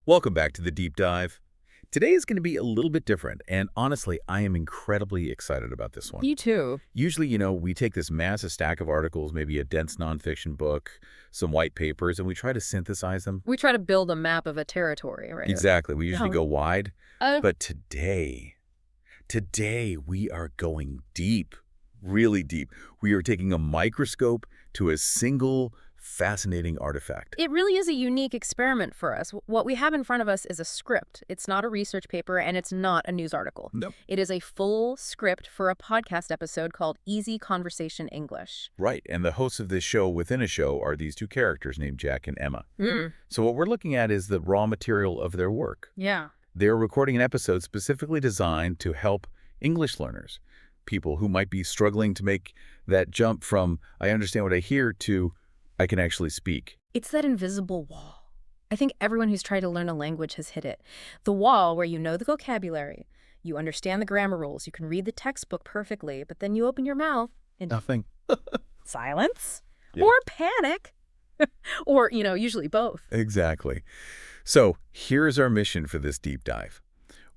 Welcome back to the Deep Dive. Today is going to be a little bit different, and honestly, I am incredibly excited about this one. You too. Usually, we take this massive stack of articles, maybe a dense nonfiction book, some white papers, and we try to synthesize them. We try to build a map of a territory, right? Exactly. We usually No. go wide, Uh, but today we are going deep, really deep. We are taking a microscope to a single fascinating artifact. It really is a unique experiment for us. What we have in front of us is a script. It's not a research paper, and it's not a news article. Nope. It is a full script for a podcast episode called Easy Conversation English. Right, and the hosts of this show within a show are these two characters named Jack and Emma. Mm. So what we're looking at is the raw material of their work. Yeah. They're recording an episode specifically designed to help English learners, people who might be struggling to make that jump from I understand what I hear to I can actually speak. It's that invisible wall. I think everyone who's tried to learn a language has hit it. The wall where you know the vocabulary, you understand the grammar rules, you can read the textbook perfectly, but then you open your mouth and Nothing. silence Yeah. or panic or, usually both. Exactly. So here's our mission for this deep dive.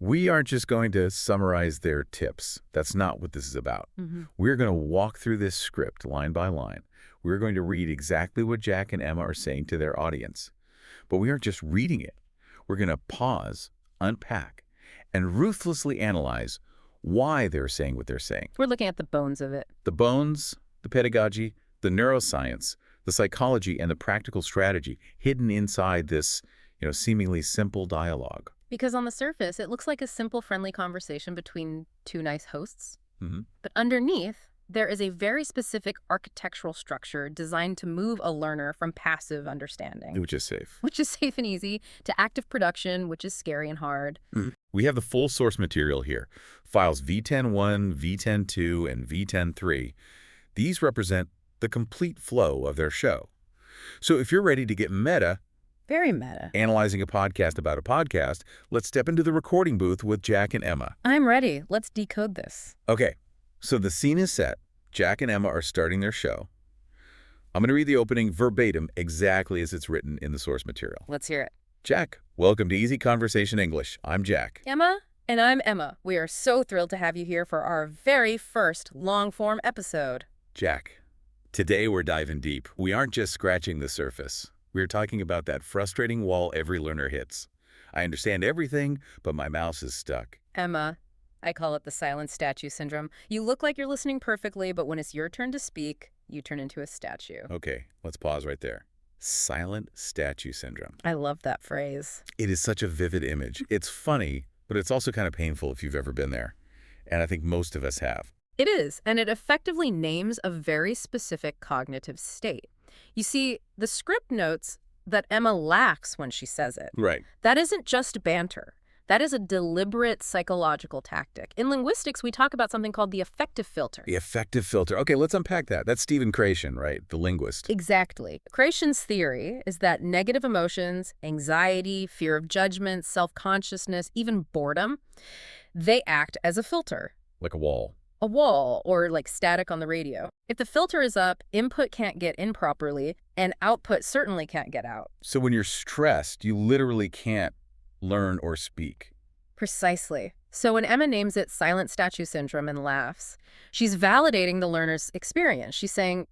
We aren't just going to summarize their tips. That's not what this is about. Mm-hmm. We're going to walk through this script line by line. We're going to read exactly what Jack and Emma are saying to their audience. But we aren't just reading it. We're going to pause, unpack, and ruthlessly analyze why they're saying what they're saying. We're looking at the bones of it. The bones, the pedagogy, the neuroscience, the psychology, and the practical strategy hidden inside this, seemingly simple dialogue. Because on the surface, it looks like a simple, friendly conversation between two nice hosts. Mm-hmm. But underneath, there is a very specific architectural structure designed to move a learner from passive understanding, Which is safe. which is safe and easy, to active production, which is scary and hard. We have the full source material here. Files V10.1, V10.2, and V10.3. These represent the complete flow of their show. So if you're ready to get meta, Very meta. analyzing a podcast about a podcast, let's step into the recording booth with Jack and Emma. I'm ready. Let's decode this. Okay, so the scene is set. Jack and Emma are starting their show. I'm going to read the opening verbatim exactly as it's written in the source material. Let's hear it. Jack, welcome to Easy Conversation English. I'm Jack. Emma? And I'm Emma. We are so thrilled to have you here for our very first long-form episode. Jack, today we're diving deep. We aren't just scratching the surface. We're talking about that frustrating wall every learner hits. I understand everything, but my mouse is stuck. Emma, I call it the silent statue syndrome. You look like you're listening perfectly, but when it's your turn to speak, you turn into a statue. Okay, let's pause right there. Silent statue syndrome. I love that phrase. It is such a vivid image. It's funny, but it's also kind of painful if you've ever been there. And I think most of us have. It is, and it effectively names a very specific cognitive state. You see, the script notes that Emma laughs when she says it. Right. That isn't just banter. That is a deliberate psychological tactic. In linguistics, we talk about something called the affective filter. The affective filter. Okay, let's unpack that. That's Stephen Krashen, right? The linguist. Exactly. Krashen's theory is that negative emotions, anxiety, fear of judgment, self-consciousness, even boredom, they act as a filter. Like a wall. A wall, or like static on the radio. If the filter is up, input can't get in properly, and output certainly can't get out. So when you're stressed, you literally can't learn or speak. Precisely. So when Emma names it silent statue syndrome and laughs, she's validating the learner's experience. She's saying,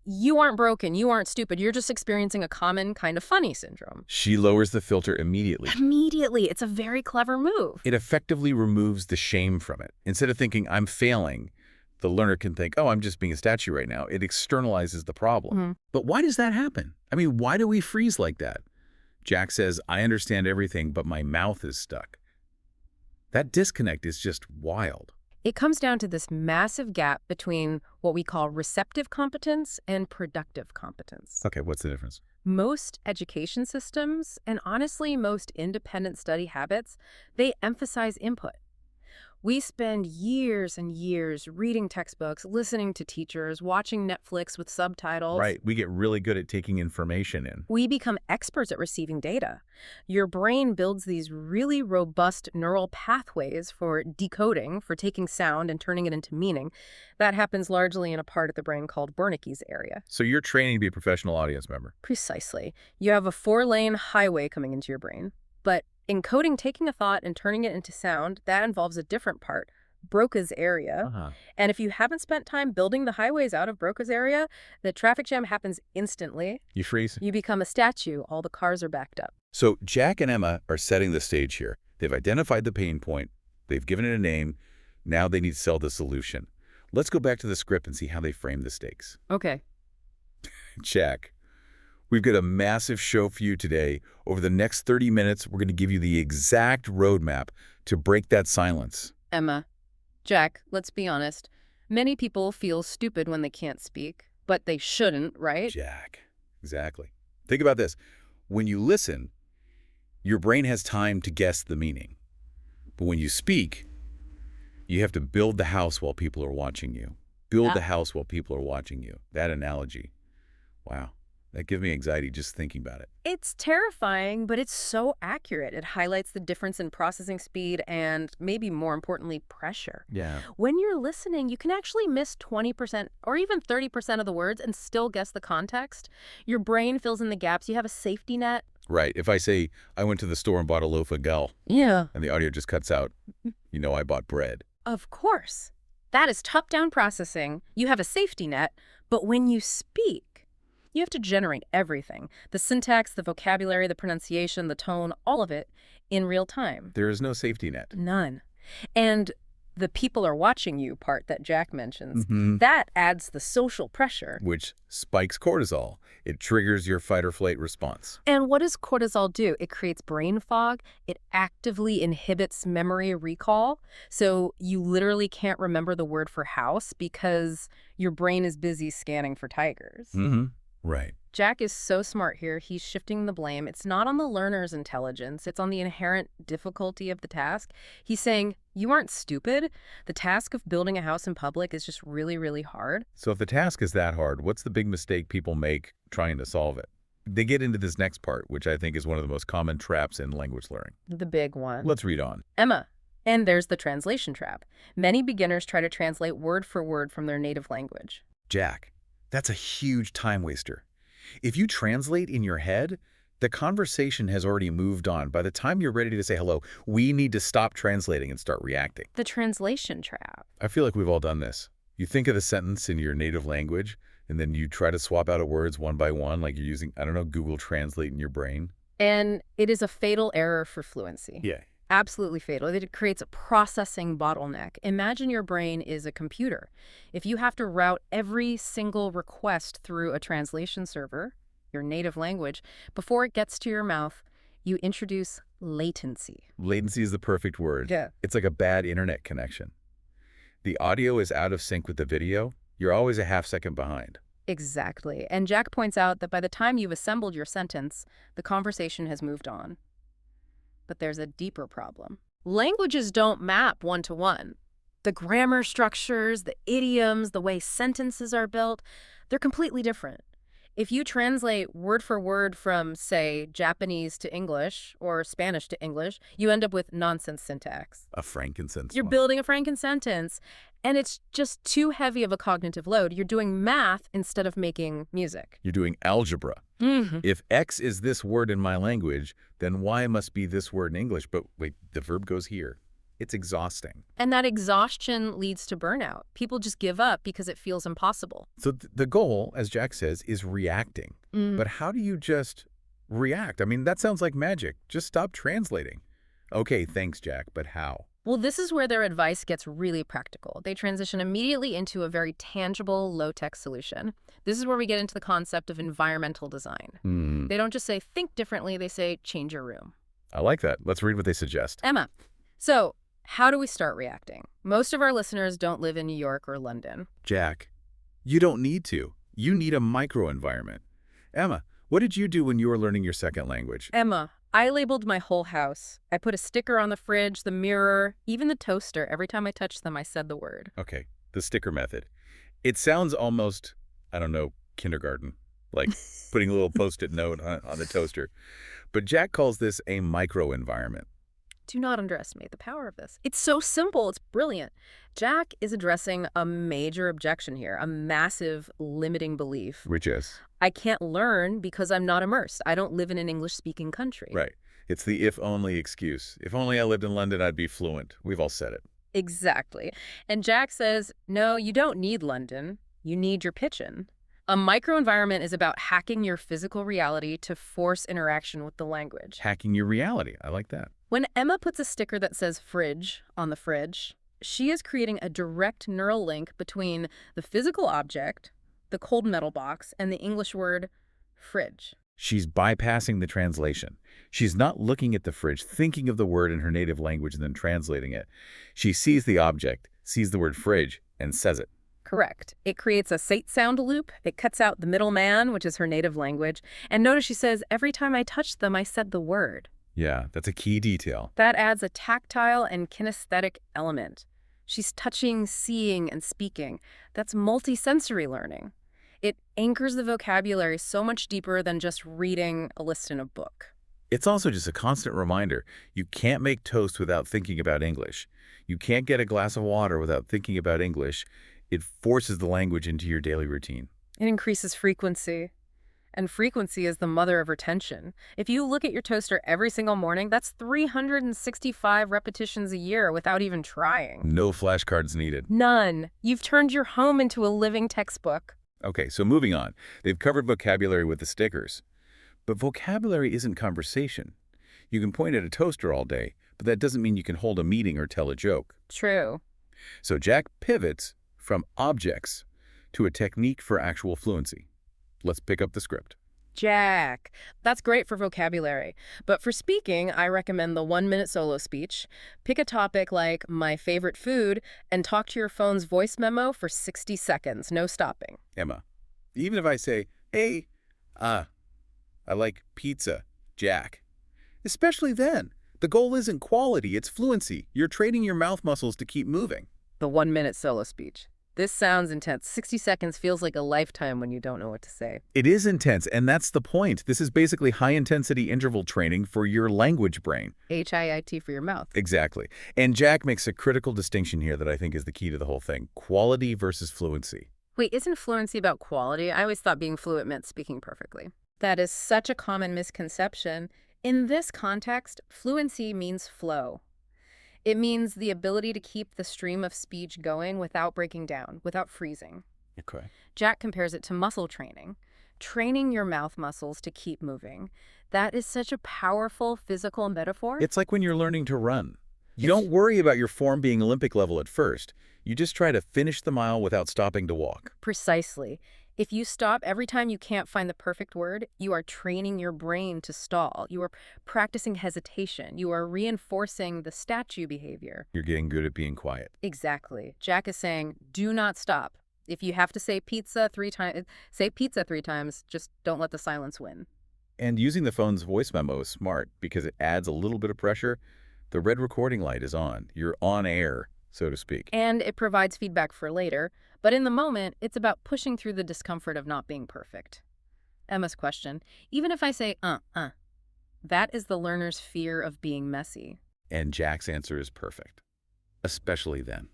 you aren't broken, you aren't stupid, you're just experiencing a common kind of funny syndrome. She lowers the filter immediately. Immediately. It's a very clever move. It effectively removes the shame from it. Instead of thinking, I'm failing, the learner can think, oh, I'm just being a statue right now. It externalizes the problem. Mhm. But why does that happen? I mean, why do we freeze like that? Jack says, I understand everything, but my mouth is stuck. That disconnect is just wild. It comes down to this massive gap between what we call receptive competence and productive competence. Okay, what's the difference? Most education systems, and honestly most independent study habits, they emphasize input. We spend years and years reading textbooks, listening to teachers, watching Netflix with subtitles. Right, we get really good at taking information in. We become experts at receiving data. Your brain builds these really robust neural pathways for decoding, for taking sound and turning it into meaning. That happens largely in a part of the brain called Wernicke's area. So you're training to be a professional audience member. Precisely. You have a 4-lane highway coming into your brain. But encoding, taking a thought and turning it into sound, that involves a different part, Broca's area. Uh-huh. And if you haven't spent time building the highways out of Broca's area, the traffic jam happens instantly. You freeze. You become a statue. All the cars are backed up. So Jack and Emma are setting the stage here. They've identified the pain point. They've given it a name. Now they need to sell the solution. Let's go back to the script and see how they frame the stakes. Okay. Jack, we've got a massive show for you today. Over the next 30 minutes, we're going to give you the exact roadmap to break that silence. Emma. Jack, let's be honest. Many people feel stupid when they can't speak, but they shouldn't, right? Jack. Exactly. Think about this. When you listen, your brain has time to guess the meaning. But when you speak, you have to build the house while people are watching you. Build the house while people are watching you. That analogy. Wow. That gives me anxiety just thinking about it. It's terrifying, but it's so accurate. It highlights the difference in processing speed and, maybe more importantly, pressure. Yeah. When you're listening, you can actually miss 20% or even 30% of the words and still guess the context. Your brain fills in the gaps. You have a safety net. Right. If I say, I went to the store and bought a loaf of gel, Yeah. and the audio just cuts out, you know I bought bread. Of course. That is top-down processing. You have a safety net, but when you speak, you have to generate everything. The syntax, the vocabulary, the pronunciation, the tone, all of it in real time. There is no safety net. None. And the people are watching you part that Jack mentions, Mm-hmm. that adds the social pressure. Which spikes cortisol. It triggers your fight or flight response. And what does cortisol do? It creates brain fog. It actively inhibits memory recall. So you literally can't remember the word for house because your brain is busy scanning for tigers. Mm-hmm. Right. Jack is so smart here, he's shifting the blame. It's not on the learner's intelligence, it's on the inherent difficulty of the task. He's saying, you aren't stupid. The task of building a house in public is just really, really hard. So if the task is that hard, what's the big mistake people make trying to solve it? They get into this next part, which I think is one of the most common traps in language learning. The big one. Let's read on. Emma. And there's the translation trap. Many beginners try to translate word for word from their native language. Jack, that's a huge time waster. If you translate in your head, the conversation has already moved on. By the time you're ready to say hello, we need to stop translating and start reacting. The translation trap. I feel like we've all done this. You think of the sentence in your native language, and then you try to swap out words one by one, like you're using, I don't know, Google Translate in your brain. And it is a fatal error for fluency. Yeah. Absolutely fatal. It creates a processing bottleneck. Imagine your brain is a computer. If you have to route every single request through a translation server, your native language, before it gets to your mouth, you introduce latency. Latency is the perfect word. Yeah. It's like a bad internet connection. The audio is out of sync with the video. You're always a half second behind. Exactly. And Jack points out that by the time you've assembled your sentence, the conversation has moved on. But there's a deeper problem. Languages don't map one-to-one. The grammar structures, the idioms, the way sentences are built, they're completely different. If you translate word for word from, say, Japanese to English or Spanish to English, you end up with nonsense syntax. A frankincense. You're building a Franken-sentence, and it's just too heavy of a cognitive load. You're doing math instead of making music. You're doing algebra. If X is this word in my language, then Y must be this word in English. But wait, the verb goes here. It's exhausting. And that exhaustion leads to burnout. People just give up because it feels impossible. So the goal, as Jack says, is reacting. But how do you just react? I mean, that sounds like magic. Just stop translating. Okay, thanks, Jack, but how? Well, this is where their advice gets really practical. They transition immediately into a very tangible, low-tech solution. This is where we get into the concept of environmental design. They don't just say, think differently, they say, change your room. I like that. Let's read what they suggest. Emma, so how do we start reacting? Most of our listeners don't live in New York or London. Jack, you don't need to. You need a microenvironment. Emma, what did you do when you were learning your second language? Emma, I labeled my whole house. I put a sticker on the fridge, the mirror, even the toaster. Every time I touched them, I said the word. Okay, the sticker method. It sounds almost, I don't know, kindergarten, like putting a little Post-it note on the toaster. But Jack calls this a microenvironment. Do not underestimate the power of this. It's so simple. It's brilliant. Jack is addressing a major objection here, a massive limiting belief. Which is? I can't learn because I'm not immersed. I don't live in an English-speaking country. Right. It's the if-only excuse. If only I lived in London, I'd be fluent. We've all said it. Exactly. And Jack says, no, you don't need London. You need your pitchin'. A microenvironment is about hacking your physical reality to force interaction with the language. Hacking your reality. I like that. When Emma puts a sticker that says fridge on the fridge, she is creating a direct neural link between the physical object, the cold metal box, and the English word fridge. She's bypassing the translation. She's not looking at the fridge, thinking of the word in her native language and then translating it. She sees the object, sees the word fridge, and says it. Correct. It creates a sate sound loop. It cuts out the middleman, which is her native language. And notice she says, every time I touched them, I said the word. Yeah, that's a key detail. That adds a tactile and kinesthetic element. She's touching, seeing, and speaking. That's multisensory learning. It anchors the vocabulary so much deeper than just reading a list in a book. It's also just a constant reminder. You can't make toast without thinking about English. You can't get a glass of water without thinking about English. It forces the language into your daily routine. It increases frequency. And frequency is the mother of retention. If you look at your toaster every single morning, that's 365 repetitions a year without even trying. No flashcards needed. None. You've turned your home into a living textbook. Okay, so moving on. They've covered vocabulary with the stickers. But vocabulary isn't conversation. You can point at a toaster all day, but that doesn't mean you can hold a meeting or tell a joke. True. So Jack pivots from objects to a technique for actual fluency. Let's pick up the script. Jack. That's great for vocabulary. But for speaking, I recommend the 1-minute solo speech. Pick a topic like my favorite food and talk to your phone's voice memo for 60 seconds, no stopping. Emma, even if I say, hey, I like pizza, Jack. Especially then. The goal isn't quality, it's fluency. You're training your mouth muscles to keep moving. The 1-minute solo speech. This sounds intense. 60 seconds feels like a lifetime when you don't know what to say. It is intense, and that's the point. This is basically high-intensity interval training for your language brain. HIIT for your mouth. Exactly. And Jack makes a critical distinction here that I think is the key to the whole thing. Quality versus fluency. Wait, isn't fluency about quality? I always thought being fluent meant speaking perfectly. That is such a common misconception. In this context, fluency means flow. It means the ability to keep the stream of speech going without breaking down, without freezing. Okay. Jack compares it to muscle training, training your mouth muscles to keep moving. That is such a powerful physical metaphor. It's like when you're learning to run. You don't worry about your form being Olympic level at first. You just try to finish the mile without stopping to walk. Precisely. If you stop every time you can't find the perfect word, you are training your brain to stall. You are practicing hesitation. You are reinforcing the statue behavior. You're getting good at being quiet. Exactly. Jack is saying, do not stop. If you have to say pizza 3 times, say pizza 3 times. Just don't let the silence win. And using the phone's voice memo is smart because it adds a little bit of pressure. The red recording light is on. You're on air, so to speak. And it provides feedback for later. But in the moment, it's about pushing through the discomfort of not being perfect. Emma's question, even if I say, that is the learner's fear of being messy. And Jack's answer is perfect, especially then.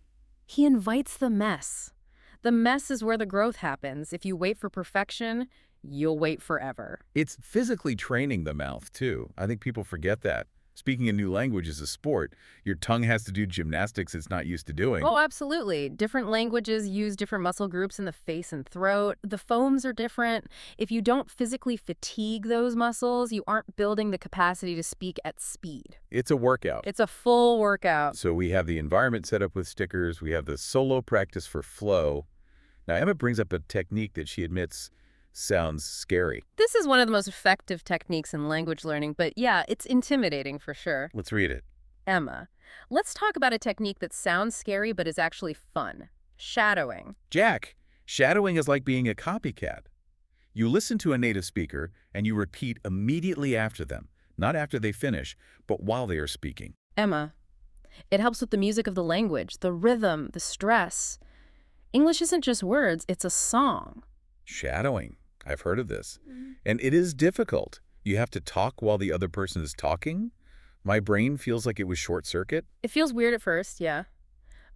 He invites the mess. The mess is where the growth happens. If you wait for perfection, you'll wait forever. It's physically training the mouth, too. I think people forget that. Speaking a new language is a sport. Your tongue has to do gymnastics it's not used to doing. Oh, absolutely. Different languages use different muscle groups in the face and throat. The phones are different. If you don't physically fatigue those muscles, you aren't building the capacity to speak at speed. It's a workout. It's a full workout. So we have the environment set up with stickers. We have the solo practice for flow. Now, Emma brings up a technique that she admits sounds scary. This is one of the most effective techniques in language learning, but yeah, it's intimidating for sure. Let's read it. Emma, let's talk about a technique that sounds scary but is actually fun. Shadowing. Jack, shadowing is like being a copycat. You listen to a native speaker and you repeat immediately after them, not after they finish, but while they are speaking. Emma, it helps with the music of the language, the rhythm, the stress. English isn't just words, it's a song. Shadowing. I've heard of this. And it is difficult. You have to talk while the other person is talking. My brain feels like it was short circuit. It feels weird at first, yeah.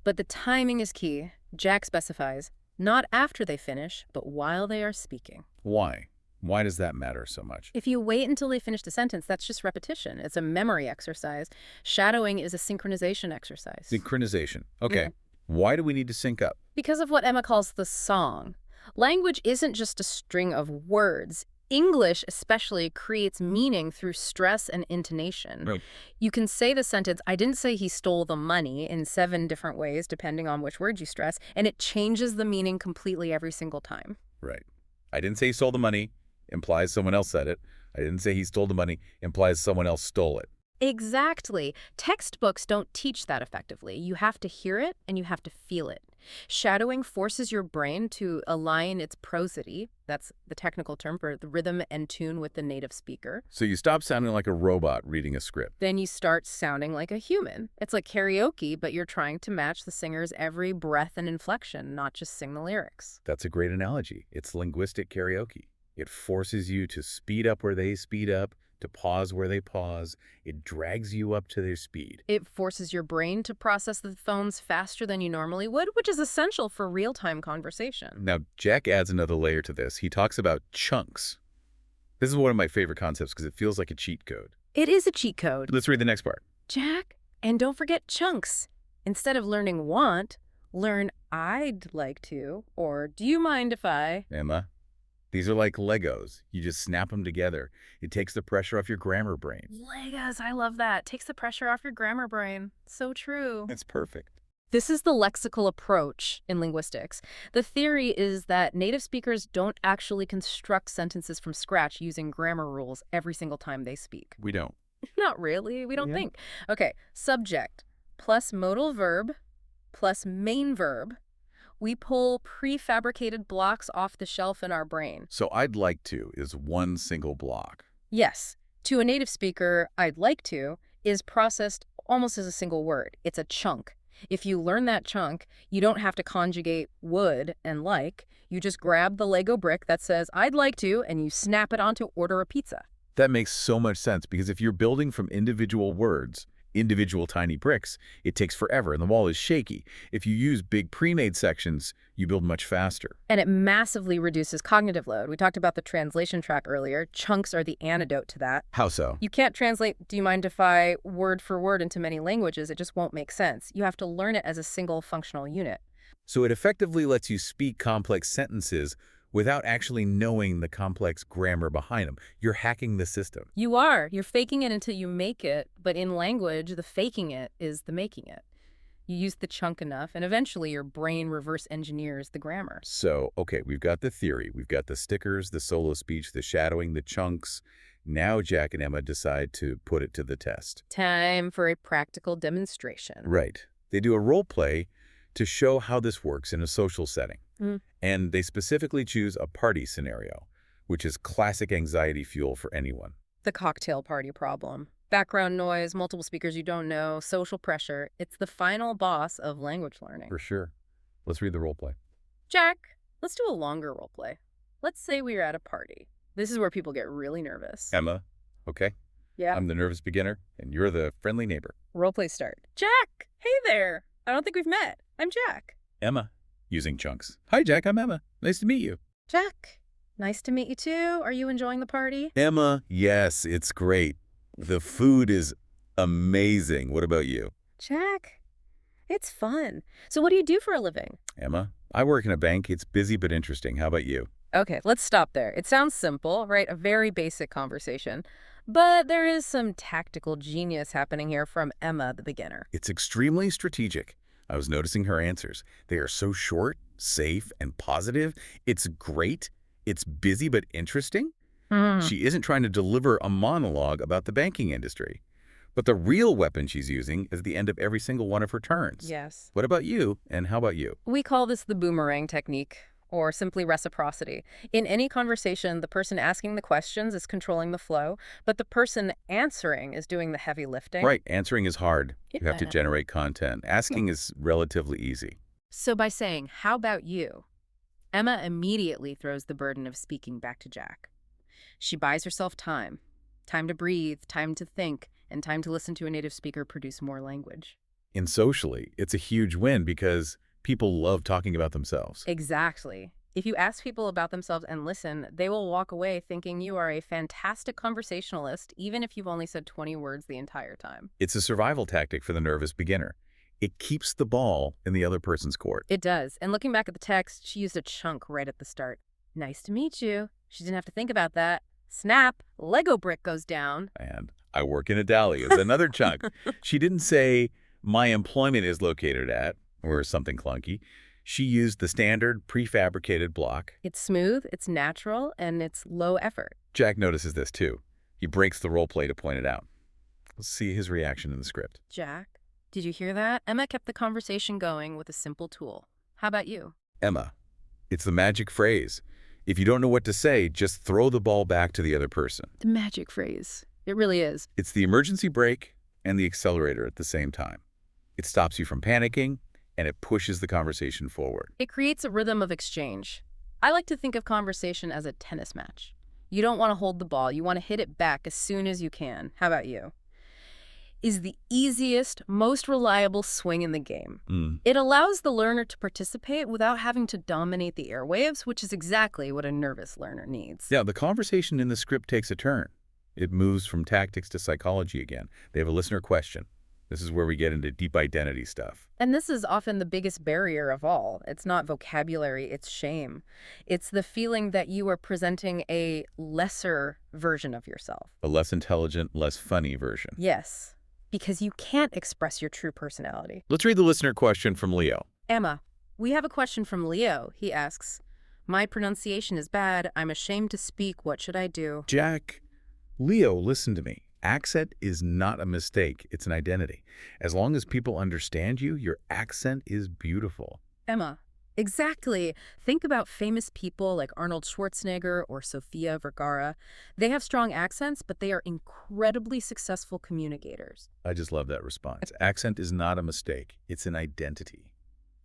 But the timing is key. Jack specifies, not after they finish, but while they are speaking. Why? Why does that matter so much? If you wait until they finish the sentence, that's just repetition. It's a memory exercise. Shadowing is a synchronization exercise. Synchronization. Okay. Why do we need to sync up? Because of what Emma calls the song. Language isn't just a string of words. English, especially, creates meaning through stress and intonation. Right. You can say the sentence, I didn't say he stole the money, in 7 different ways, depending on which word you stress, and it changes the meaning completely every single time. Right. I didn't say he stole the money, implies someone else said it. I didn't say he stole the money, implies someone else stole it. Exactly. Textbooks don't teach that effectively. You have to hear it and you have to feel it. Shadowing forces your brain to align its prosody, that's the technical term for the rhythm and tune with the native speaker. So you stop sounding like a robot reading a script. Then you start sounding like a human. It's like karaoke, but you're trying to match the singer's every breath and inflection, not just sing the lyrics. That's a great analogy. It's linguistic karaoke. It forces you to speed up where they speed up, to pause where they pause. It drags you up to their speed. It forces your brain to process the phones faster than you normally would, which is essential for real-time conversation. Now, Jack adds another layer to this. He talks about chunks. This is one of my favorite concepts because it feels like a cheat code. It is a cheat code. Let's read the next part. Jack, and don't forget chunks. Instead of learning want, learn I'd like to, or do you mind if I... Emma, these are like Legos. You just snap them together. It takes the pressure off your grammar brain. Legos, I love that. Takes the pressure off your grammar brain. So true. It's perfect. This is the lexical approach in linguistics. The theory is that native speakers don't actually construct sentences from scratch using grammar rules every single time they speak. We don't. Not really. We don't Yeah. think. Okay, subject plus modal verb plus main verb. We pull prefabricated blocks off the shelf in our brain. So I'd like to is one single block. Yes, to a native speaker, I'd like to is processed almost as a single word. It's a chunk. If you learn that chunk, you don't have to conjugate would and like. You just grab the Lego brick that says, I'd like to, and you snap it onto order a pizza. That makes so much sense because if you're building from individual words, individual tiny bricks, it takes forever and the wall is shaky. If you use big pre-made sections, you build much faster. And it massively reduces cognitive load. We talked about the translation trap earlier. Chunks are the antidote to that. How so? You can't translate do you mind if I word for word into many languages. It just won't make sense. You have to learn it as a single functional unit. So it effectively lets you speak complex sentences without actually knowing the complex grammar behind them. You're hacking the system. You are. You're faking it until you make it. But in language, the faking it is the making it. You use the chunk enough, and eventually your brain reverse engineers the grammar. So, okay, we've got the theory. We've got the stickers, the solo speech, the shadowing, the chunks. Now Jack and Emma decide to put it to the test. Time for a practical demonstration. Right. They do a role play to show how this works in a social setting. Mm. And they specifically choose a party scenario, which is classic anxiety fuel for anyone. The cocktail party problem. Background noise, multiple speakers you don't know, social pressure. It's the final boss of language learning. For sure. Let's read the role play. Jack, let's do a longer role play. Let's say we are at a party. This is where people get really nervous. Emma, okay? Yeah. I'm the nervous beginner, and you're the friendly neighbor. Role play start. Jack! Hey there! I don't think we've met. I'm Jack. Emma, using chunks. Hi, Jack. I'm Emma. Nice to meet you. Jack, nice to meet you too. Are you enjoying the party? Emma, yes, it's great. The food is amazing. What about you? Jack, it's fun. So what do you do for a living? Emma, I work in a bank. It's busy but interesting. How about you? Okay, let's stop there. It sounds simple, right? A very basic conversation. But there is some tactical genius happening here from Emma, the beginner. It's extremely strategic. I was noticing her answers. They are so short, safe, and positive. It's great. It's busy but interesting. She isn't trying to deliver a monologue about the banking industry. But the real weapon she's using is the end of every single one of her turns. Yes. What about you, and how about you? We call this the boomerang technique, or simply reciprocity. In any conversation, the person asking the questions is controlling the flow, but the person answering is doing the heavy lifting. Right, answering is hard. You have to Yeah. generate content. Asking is relatively easy. So by saying, how about you? Emma immediately throws the burden of speaking back to Jack. She buys herself time. Time to breathe, time to think, and time to listen to a native speaker produce more language. And socially, it's a huge win because people love talking about themselves. Exactly. If you ask people about themselves and listen, they will walk away thinking you are a fantastic conversationalist, even if you've only said 20 words the entire time. It's a survival tactic for the nervous beginner. It keeps the ball in the other person's court. It does. And looking back at the text, she used a chunk right at the start. Nice to meet you. She didn't have to think about that. Snap, Lego brick goes down. And I work in a deli is another chunk. She didn't say, my employment is located at, or something clunky. She used the standard prefabricated block. It's smooth, it's natural, and it's low effort. Jack notices this too. He breaks the role play to point it out. Let's see his reaction in the script. Jack, did you hear that? Emma kept the conversation going with a simple tool. How about you? Emma, it's the magic phrase. If you don't know what to say, just throw the ball back to the other person. The magic phrase. It really is. It's the emergency brake and the accelerator at the same time. It stops you from panicking, and it pushes the conversation forward. It creates a rhythm of exchange. I like to think of conversation as a tennis match. You don't want to hold the ball. You want to hit it back as soon as you can. How about you? Is the easiest, most reliable swing in the game. It allows the learner to participate without having to dominate the airwaves, which is exactly what a nervous learner needs. Yeah, the conversation in the script takes a turn. It moves from tactics to psychology again. They have a listener question. This is where we get into deep identity stuff. And this is often the biggest barrier of all. It's not vocabulary, it's shame. It's the feeling that you are presenting a lesser version of yourself. A less intelligent, less funny version. Yes, because you can't express your true personality. Let's read the listener question from Leo. Emma, we have a question from Leo. He asks, my pronunciation is bad. I'm ashamed to speak. What should I do? Jack, Leo, listen to me. Accent is not a mistake. It's an identity. As long as people understand you, your accent is beautiful. Emma, exactly. Think about famous people like Arnold Schwarzenegger or Sofia Vergara. They have strong accents, but they are incredibly successful communicators. I just love that response. Accent is not a mistake. It's an identity.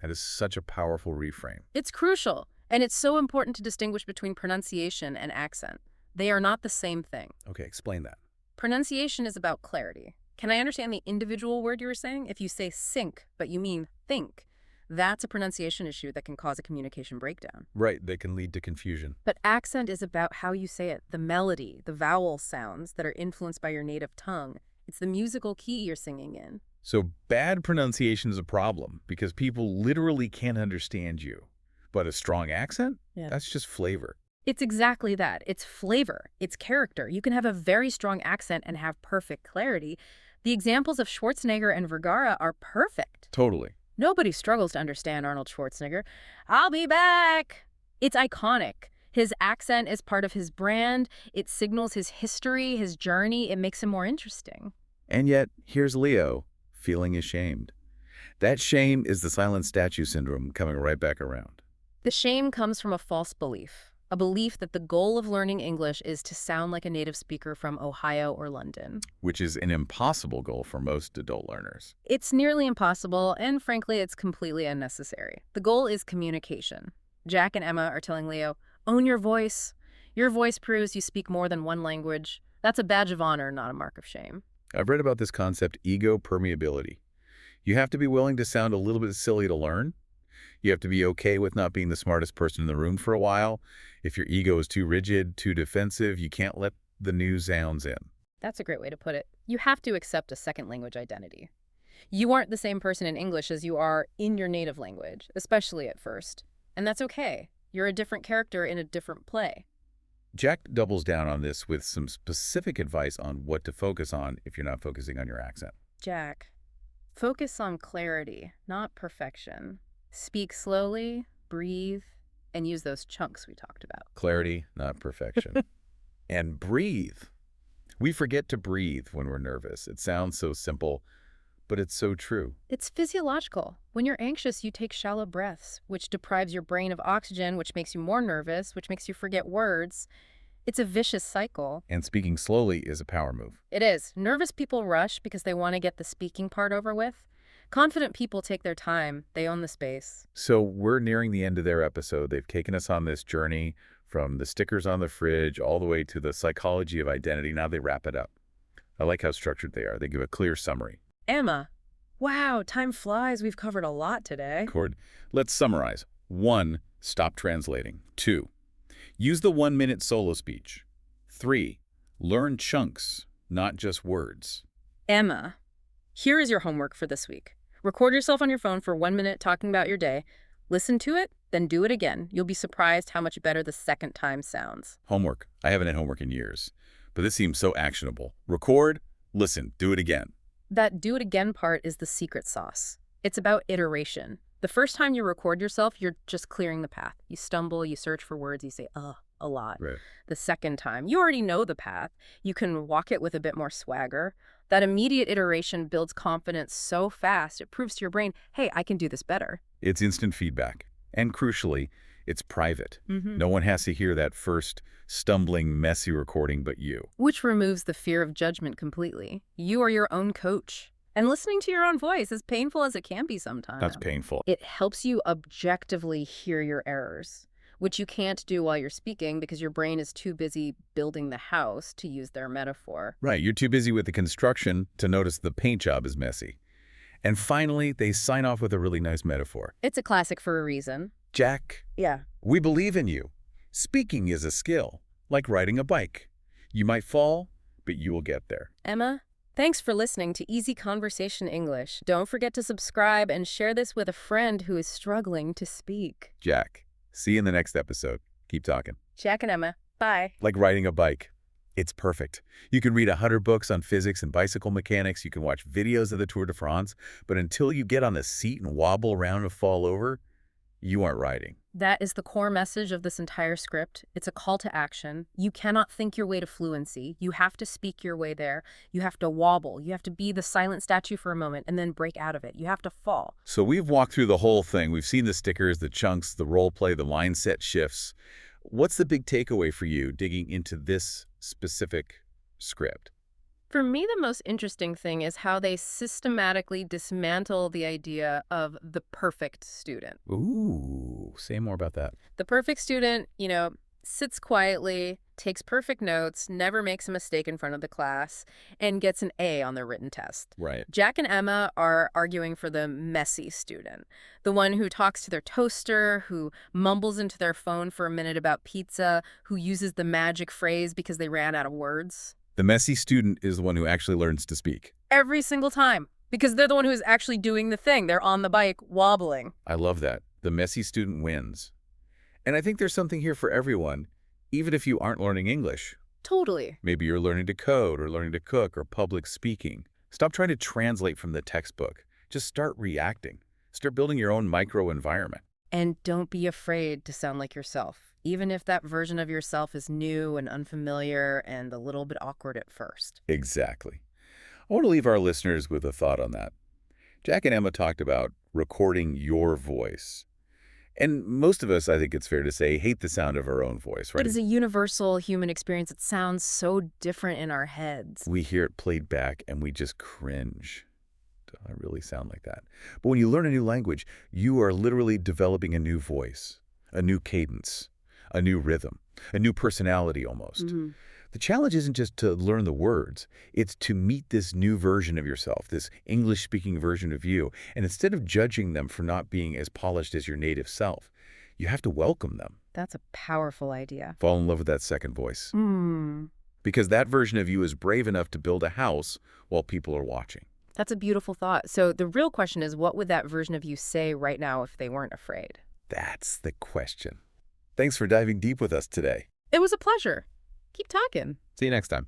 That is such a powerful reframe. It's crucial, and it's so important to distinguish between pronunciation and accent. They are not the same thing. Okay, explain that. Pronunciation is about clarity. Can I understand the individual word you were saying? If you say sink, but you mean think, that's a pronunciation issue that can cause a communication breakdown. Right, that can lead to confusion. But accent is about how you say it, the melody, the vowel sounds that are influenced by your native tongue. It's the musical key you're singing in. So bad pronunciation is a problem because people literally can't understand you. But a strong accent? Yeah. That's just flavor. It's exactly that. It's flavor. It's character. You can have a very strong accent and have perfect clarity. The examples of Schwarzenegger and Vergara are perfect. Totally. Nobody struggles to understand Arnold Schwarzenegger. I'll be back. It's iconic. His accent is part of his brand. It signals his history, his journey. It makes him more interesting. And yet, here's Leo, feeling ashamed. That shame is the silent statue syndrome coming right back around. The shame comes from a false belief. A belief that the goal of learning English is to sound like a native speaker from Ohio or London. Which is an impossible goal for most adult learners. It's nearly impossible, and frankly, it's completely unnecessary. The goal is communication. Jack and Emma are telling Leo, own your voice. Your voice proves you speak more than one language. That's a badge of honor, not a mark of shame. I've read about this concept, ego permeability. You have to be willing to sound a little bit silly to learn. You have to be okay with not being the smartest person in the room for a while. If your ego is too rigid, too defensive, you can't let the new sounds in. That's a great way to put it. You have to accept a second language identity. You aren't the same person in English as you are in your native language, especially at first. And that's okay. You're a different character in a different play. Jack doubles down on this with some specific advice on what to focus on if you're not focusing on your accent. Jack, focus on clarity, not perfection. Speak slowly, breathe, and use those chunks we talked about. Clarity, not perfection. And breathe. We forget to breathe when we're nervous. It sounds so simple, but it's so true. It's physiological. When you're anxious, you take shallow breaths, which deprives your brain of oxygen, which makes you more nervous, which makes you forget words. It's a vicious cycle. And speaking slowly is a power move. It is. Nervous people rush because they want to get the speaking part over with. Confident people take their time. They own the space. So we're nearing the end of their episode. They've taken us on this journey from the stickers on the fridge all the way to the psychology of identity. Now they wrap it up. I like how structured they are. They give a clear summary. Emma, wow, time flies. We've covered a lot today. Let's summarize. 1. Stop translating. 2. Use the 1-minute solo speech. 3. Learn chunks, not just words. Emma, here is your homework for this week. Record yourself on your phone for 1 minute talking about your day. Listen to it, then do it again. You'll be surprised how much better the second time sounds. Homework. I haven't had homework in years, but this seems so actionable. Record, listen, do it again. That do it again part is the secret sauce. It's about iteration. The first time you record yourself, you're just clearing the path. You stumble, you search for words, you say, a lot. Right. The second time, you already know the path. You can walk it with a bit more swagger. That immediate iteration builds confidence so fast, it proves to your brain, hey, I can do this better. It's instant feedback. And crucially, it's private. No one has to hear that first stumbling, messy recording but you. Which removes the fear of judgment completely. You are your own coach. And listening to your own voice, as painful as it can be sometimes, That's painful. it helps you objectively hear your errors, which you can't do while you're speaking because your brain is too busy building the house, to use their metaphor. Right, you're too busy with the construction to notice the paint job is messy. And finally, they sign off with a really nice metaphor. It's a classic for a reason. Jack, Yeah. we believe in you. Speaking is a skill, like riding a bike. You might fall, but you will get there. Emma, thanks for listening to Easy Conversation English. Don't forget to subscribe and share this with a friend who is struggling to speak. Jack, see you in the next episode. Keep talking. Jack and Emma, bye. Like riding a bike. It's perfect. You can read 100 books on physics and bicycle mechanics. You can watch videos of the Tour de France. But until you get on the seat and wobble around and fall over, you aren't riding. That is the core message of this entire script. It's a call to action. You cannot think your way to fluency. You have to speak your way there. You have to wobble. You have to be the silent statue for a moment and then break out of it. You have to fall. So we've walked through the whole thing. We've seen the stickers, the chunks, the role play, the mindset shifts. What's the big takeaway for you digging into this specific script? For me, the most interesting thing is how they systematically dismantle the idea of the perfect student. Ooh, say more about that. The perfect student, sits quietly, takes perfect notes, never makes a mistake in front of the class, and gets an A on their written test. Right. Jack and Emma are arguing for the messy student, the one who talks to their toaster, who mumbles into their phone for a minute about pizza, who uses the magic phrase because they ran out of words. The messy student is the one who actually learns to speak. Every single time, because they're the one who's actually doing the thing. They're on the bike wobbling. I love that. The messy student wins. And I think there's something here for everyone, even if you aren't learning English. Totally. Maybe you're learning to code or learning to cook or public speaking. Stop trying to translate from the textbook. Just start reacting. Start building your own micro-environment. And don't be afraid to sound like yourself, even if that version of yourself is new and unfamiliar and a little bit awkward at first. Exactly. I want to leave our listeners with a thought on that. Jack and Emma talked about recording your voice. And most of us, I think it's fair to say, hate the sound of our own voice, right? It is a universal human experience. It sounds so different in our heads. We hear it played back and we just cringe. Do I really sound like that? But when you learn a new language, you are literally developing a new voice, a new cadence, a new rhythm, a new personality almost. The challenge isn't just to learn the words, it's to meet this new version of yourself, this English-speaking version of you, and instead of judging them for not being as polished as your native self, you have to welcome them. That's a powerful idea. Fall in love with that second voice. Because that version of you is brave enough to build a house while people are watching. That's a beautiful thought. So the real question is, what would that version of you say right now if they weren't afraid? That's the question. Thanks for diving deep with us today. It was a pleasure. Keep talking. See you next time.